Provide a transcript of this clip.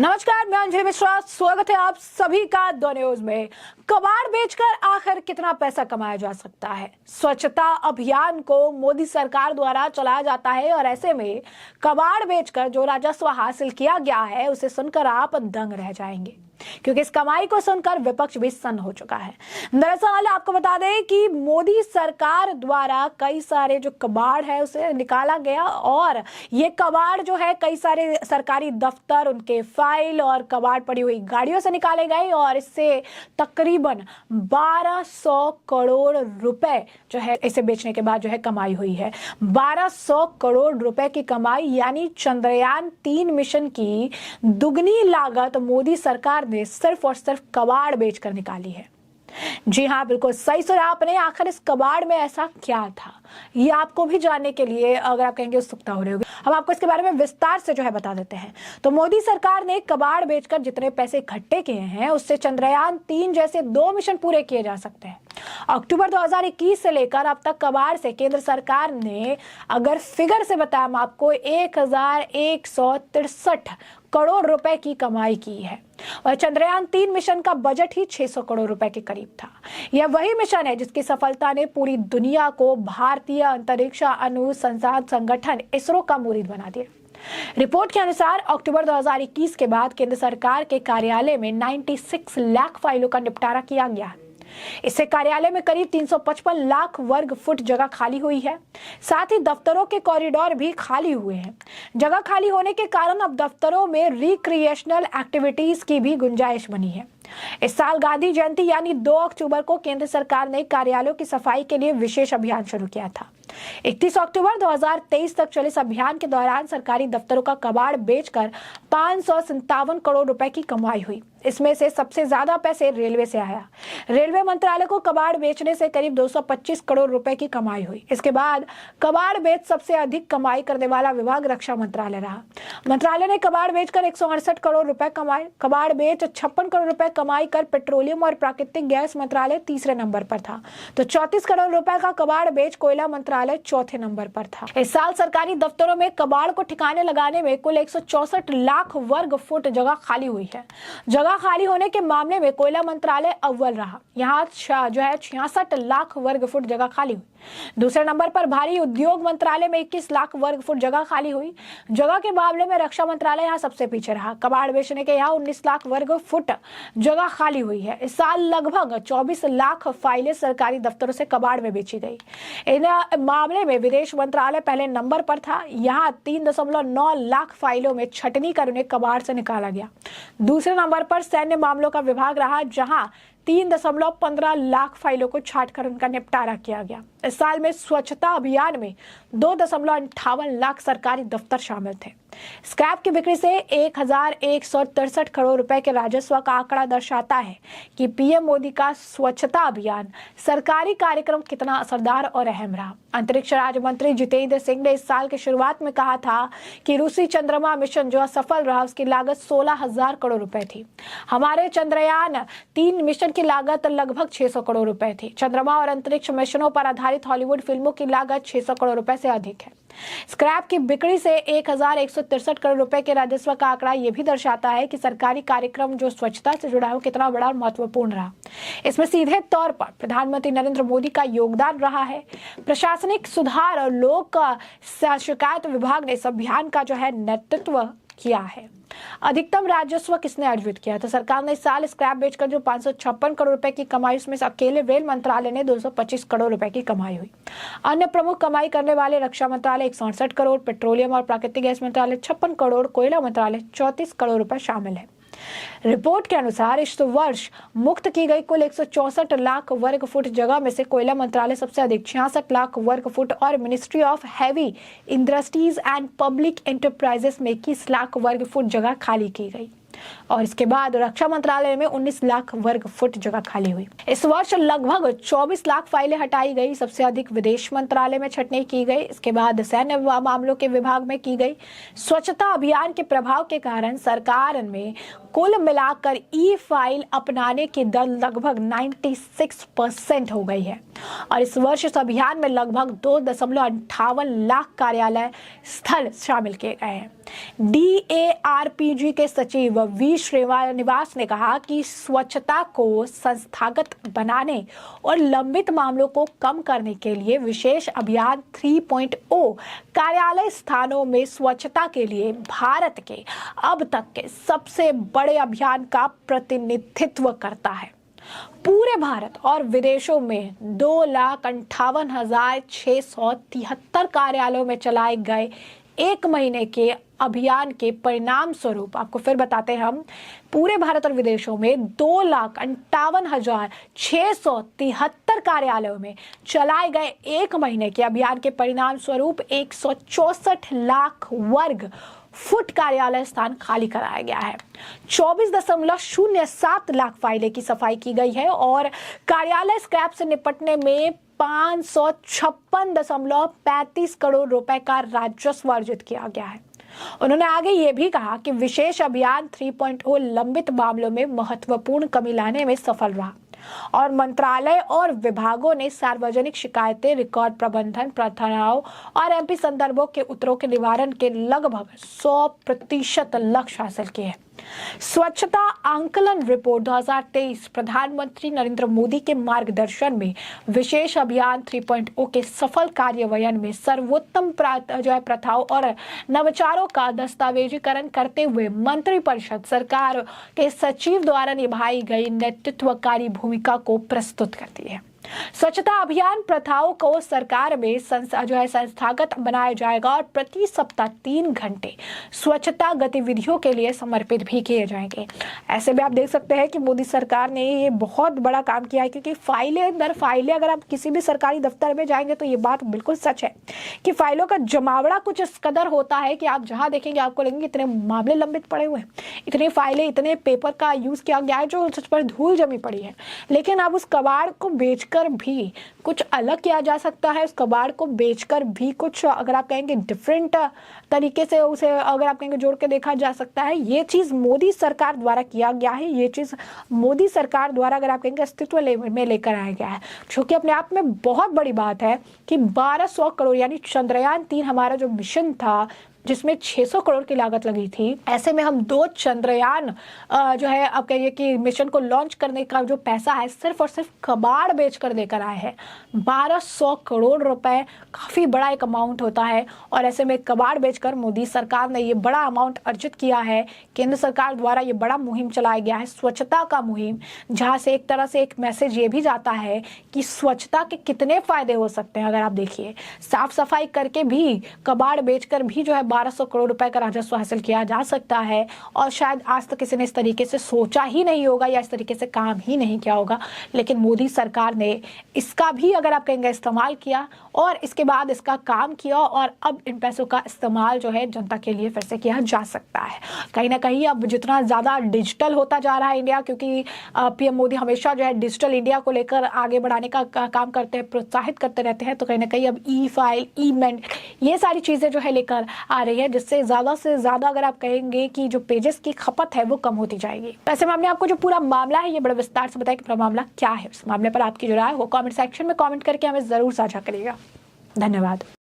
नमस्कार, मैं अंजलि मिश्रा। स्वागत है आप सभी का द न्यूज में। कबाड़ बेचकर आखिर कितना पैसा कमाया जा सकता है? स्वच्छता अभियान को मोदी सरकार द्वारा चलाया जाता है और ऐसे में कबाड़ बेचकर जो राजस्व हासिल किया गया है उसे सुनकर आप दंग रह जाएंगे, क्योंकि इस कमाई को सुनकर विपक्ष भी सन्न हो चुका है। दरअसल आपको बता दें कि मोदी सरकार द्वारा कई सारे जो कबाड़ है उसे निकाला गया और ये कबाड़ जो है कई सारे सरकारी दफ्तर, उनके फाइल और कबाड़ पड़ी हुई गाड़ियों से निकाले गए और इससे तकरीबन 1200 करोड़ रुपए जो है इसे बेचने के बाद जो है कमाई हुई है। 1200 करोड़ रुपए की कमाई, यानी चंद्रयान 3 मिशन की दुगनी लागत मोदी सरकार ने सिर्फ और सिर्फ कबाड़ बेचकर निकाली है। जी हाँ, बिल्कुल सही सुना आपने। आखिर इस कबाड़ में ऐसा क्या था, ये आपको भी जानने के लिए अगर आप कहेंगे उत्सुकता हो रही होगी, हम आपको इसके बारे में विस्तार से जो है बता देते हैं। तो मोदी सरकार ने कबाड़ बेचकर जितने पैसे इकट्ठे किए हैं उससे चंद्रयान 3 जैसे 2 मिशन पूरे किए जा सकते हैं। अक्टूबर 2021 से लेकर अब तक कबाड़ से केंद्र सरकार ने, अगर फिगर से बताया हम आपको, 1163 करोड़ रुपए की कमाई की है और चंद्रयान 3 मिशन का बजट ही 600 करोड़ रुपए के करीब था। यह वही मिशन है जिसकी सफलता ने पूरी दुनिया को भारतीय अंतरिक्ष अनुसंधान संगठन इसरो का मुरीद बना दिया। रिपोर्ट के अनुसार अक्टूबर 2021 के बाद केंद्र सरकार के कार्यालय में 96 लाख फाइलों का निपटारा किया गया है। इससे कार्यालय में करीब 355 लाख वर्ग फुट जगह खाली हुई है। साथ ही दफ्तरों के कॉरिडोर भी खाली हुए हैं। जगह खाली होने के कारण अब दफ्तरों में रिक्रिएशनल एक्टिविटीज की भी गुंजाइश बनी है। इस साल गांधी जयंती यानी 2 अक्टूबर को केंद्र सरकार ने कार्यालयों की सफाई के लिए विशेष अभियान शुरू किया था। 31 अक्टूबर 2023 तक चले इस अभियान के दौरान सरकारी दफ्तरों का कबाड़ बेचकर 557 करोड़ रुपए की कमाई हुई। इसमें से सबसे ज्यादा पैसे रेलवे से आया। रेलवे मंत्रालय को कबाड़ बेचने से करीब 225 करोड़ रुपए की कमाई हुई। इसके बाद कबाड़ बेच सबसे अधिक कमाई करने वाला विभाग रक्षा मंत्रालय रहा। मंत्रालय ने कबाड़ बेचकर 168 करोड़ रुपए कमाए। कबाड़ बेच 56 करोड़ रुपए कमाई कर पेट्रोलियम और प्राकृतिक गैस मंत्रालय तीसरे नंबर पर था, तो 34 करोड़ रुपए का कबाड़ बेच कोयला मंत्रालय चौथे नंबर पर था। इस साल सरकारी दफ्तरों में कबाड़ को ठिकाने लगाने में कुल 164 लाख वर्ग फुट जगह खाली हुई है। जगह खाली होने के मामले में कोयला मंत्रालय अव्वल रहा। यहाँ जो है 66 लाख वर्ग फुट जगह खाली हुई। दूसरे नंबर पर भारी उद्योग मंत्रालय में 21 लाख वर्ग फुट जगह खाली हुई। जगह के मामले में रक्षा मंत्रालय यहाँ सबसे पीछे रहा। कबाड़ बेचने के यहाँ 19 लाख वर्ग फुट जगह खाली हुई है। इस साल लगभग 24 लाख फाइलें सरकारी दफ्तरों से कबाड़ में बेची गई। इन मामले में विदेश मंत्रालय पहले नंबर पर था। यहाँ 3.9 लाख फाइलों में छटनी कर उन्हें कबाड़ से निकाला गया। दूसरे नंबर पर सैन्य मामलों का विभाग रहा, जहाँ 3.15 लाख फाइलों को छांटकर उनका निपटारा किया गया। इस साल में स्वच्छता अभियान में 2.58 लाख सरकारी दफ्तर शामिल थे। स्क्रैप की बिक्री से 1163 करोड़ रुपए के राजस्व का आंकड़ा दर्शाता है कि पीएम मोदी का स्वच्छता अभियान सरकारी कार्यक्रम कितना असरदार और अहम रहा। अंतरिक्ष राज्य मंत्री जितेंद्र सिंह ने इस साल की शुरुआत में कहा था कि रूसी चंद्रमा मिशन जो असफल रहा उसकी लागत 16,000 करोड़ रुपए थी। हमारे चंद्रयान 3 मिशन की लागत लगभग 600 करोड़ रुपए थी। चंद्रमा और अंतरिक्ष मिशनों पर आधारित हॉलीवुड फिल्मों की लागत 600 करोड़ रुपए से अधिक है। स्क्रैप की बिक्री से 1163 करोड़ रुपए के राजस्व का आंकड़ा यह भी दर्शाता है कि सरकारी कार्यक्रम जो स्वच्छता से जुड़ा हो कितना बड़ा और महत्वपूर्ण रहा। इसमें सीधे तौर पर प्रधानमंत्री नरेंद्र मोदी का योगदान रहा है। प्रशासनिक सुधार और लोक शिकायत विभाग ने इस अभियान का जो है नेतृत्व किया है। अधिकतम राजस्व किसने अर्जित किया? तो सरकार ने इस साल स्क्रैप बेचकर जो 556 करोड़ रुपए की कमाई, उसमें से अकेले रेल मंत्रालय ने 225 करोड़ रुपए की कमाई हुई। अन्य प्रमुख कमाई करने वाले रक्षा मंत्रालय 168 करोड़, पेट्रोलियम और प्राकृतिक गैस मंत्रालय 56 करोड़, कोयला मंत्रालय 34 करोड़ रुपए शामिल है। रिपोर्ट के अनुसार इस वर्ष मुक्त की गई कुल 164 लाख वर्ग फुट जगह में से कोयला मंत्रालय सबसे अधिक 66 लाख वर्ग फुट और ministry of heavy industries and public enterprises में 21 लाख वर्ग फुट जगह खाली की गई। और इसके बाद रक्षा मंत्रालय में 19 लाख वर्ग फुट जगह खाली हुई। इस वर्ष लगभग 24 लाख फाइलें हटाई गई। सबसे अधिक विदेश मंत्रालय में छंटनी की गई। इसके बाद सैन्य मामलों के विभाग में की गई। स्वच्छता अभियान के प्रभाव के कारण सरकार में कुल मिलाकर ई फाइल अपनाने की दर लगभग 96% हो गई है। और इस वर्ष इस अभियान में लगभग 2.58 लाख कार्यालय स्थल शामिल किए गए हैं। DARPG के सचिव वी श्रीनिवास ने कहा कि स्वच्छता को संस्थागत बनाने और लंबित मामलों को कम करने के लिए विशेष अभियान 3.0 कार्यालय स्थानों में स्वच्छता के लिए भारत के अब तक के सबसे बड़े अभियान का प्रतिनिधित्व करता है। पूरे भारत और विदेशों में 2,58,673 कार्यालयों में चलाए गए एक महीने के अभियान के परिणाम स्वरूप, आपको फिर बताते हैं हम, पूरे भारत और विदेशों में 2,58,673 कार्यालयों में चलाए गए एक महीने के अभियान के परिणाम स्वरूप 164 लाख वर्ग फुट कार्यालय स्थान खाली कराया गया है। 24.07 लाख फाइलें की सफाई की गई है और कार्यालय स्क्रैप से निपटने में 556.35 करोड़ रुपए का राजस्व अर्जित किया गया है। उन्होंने आगे ये भी कहा कि विशेष अभियान 3.0 लंबित मामलों में महत्वपूर्ण कमी लाने में सफल रहा और मंत्रालय और विभागों ने सार्वजनिक शिकायतें, रिकॉर्ड प्रबंधन, प्रार्थनाओं और MP संदर्भों के उत्तरों के निवारण के लगभग 100% लक्ष्य हासिल किए हैं। स्वच्छता आंकलन रिपोर्ट 2023 प्रधानमंत्री नरेंद्र मोदी के मार्गदर्शन में विशेष अभियान 3.0 के सफल कार्यान्वयन में सर्वोत्तम प्रथाओं और नवाचारों का दस्तावेजीकरण करते हुए मंत्रिपरिषद सरकार के सचिव द्वारा निभाई गई नेतृत्वकारी भूमिका को प्रस्तुत करती है। स्वच्छता अभियान प्रथाओं को सरकार में संस्थागत बनाया जाएगा और प्रति सप्ताह 3 घंटे स्वच्छता गतिविधियों के लिए समर्पित भी किए जाएंगे। ऐसे में आप देख सकते हैं कि मोदी सरकार ने ये बहुत बड़ा काम किया है, क्योंकि फाइलें दर फाइलें, अगर आप किसी भी सरकारी दफ्तर में जाएंगे तो ये बात बिल्कुल सच है कि फाइलों का जमावड़ा कुछ इस कदर होता है कि आप जहाँ देखेंगे आपको लगेंगे इतने मामले लंबित पड़े हुए हैं, इतनी फाइलें, इतने पेपर का यूज किया गया है जो उस पर धूल जमी पड़ी है। लेकिन अब उस कबाड़ को बेचकर भी कुछ अलग किया जा सकता है। उस कबाड़ को बेचकर भी कुछ, अगर आप कहेंगे, डिफरेंट तरीके से उसे, अगर आप कहेंगे, जोड़ के देखा जा सकता है। ये चीज मोदी सरकार द्वारा किया गया है। ये चीज मोदी सरकार द्वारा, अगर आप कहेंगे, अस्तित्व में लेकर आया गया है, जो कि अपने आप में बहुत बड़ी बात है कि 1200 करोड़ यानी चंद्रयान 3 हमारा जो मिशन था जिसमें 600 करोड़ की लागत लगी थी, ऐसे में हम 2 चंद्रयान जो है, आप कहिए कि मिशन को लॉन्च करने का जो पैसा है सिर्फ और सिर्फ कबाड़ बेचकर देकर आए हैं। 1200 करोड़ रुपए काफी बड़ा एक अमाउंट होता है और ऐसे में कबाड़ बेचकर मोदी सरकार ने ये बड़ा अमाउंट अर्जित किया है। केंद्र सरकार द्वारा ये बड़ा मुहिम चलाया गया है, स्वच्छता का मुहिम, जहां से एक तरह से एक मैसेज ये भी जाता है कि स्वच्छता के कितने फायदे हो सकते हैं। अगर आप देखिए, साफ सफाई करके भी, कबाड़ बेचकर भी जो है 1200 करोड़ रुपए का राजस्व हासिल किया जा सकता है और शायद आज तक किसी ने इस तरीके से सोचा ही नहीं होगा या इस तरीके से काम ही नहीं किया होगा। लेकिन मोदी सरकार ने इसका भी, अगर आप कहेंगे, इस्तेमाल किया और इसके बाद इसका काम किया और अब इन पैसों का इस्तेमाल जो है जनता के लिए फिर से किया जा सकता है। कहीं ना कहीं अब जितना ज़्यादा डिजिटल होता जा रहा है इंडिया, क्योंकि PM मोदी हमेशा जो है डिजिटल इंडिया को लेकर आगे बढ़ाने का काम करते हैं, प्रोत्साहित करते रहते हैं, तो कहीं ना कहीं अब ई फाइल, ई मेंट, ये सारी चीज़ें जो है लेकर आ रही है, जिससे ज़्यादा से ज़्यादा, अगर आप कहेंगे, कि जो पेजेस की खपत है वो कम होती जाएगी। वैसे में हमने आपको जो पूरा मामला है ये बड़ा विस्तार से बताया कि पूरा मामला क्या है। इस मामले पर आपकी जो राय है वो कमेंट सेक्शन में कमेंट करके हमें ज़रूर साझा करिएगा। धन्यवाद।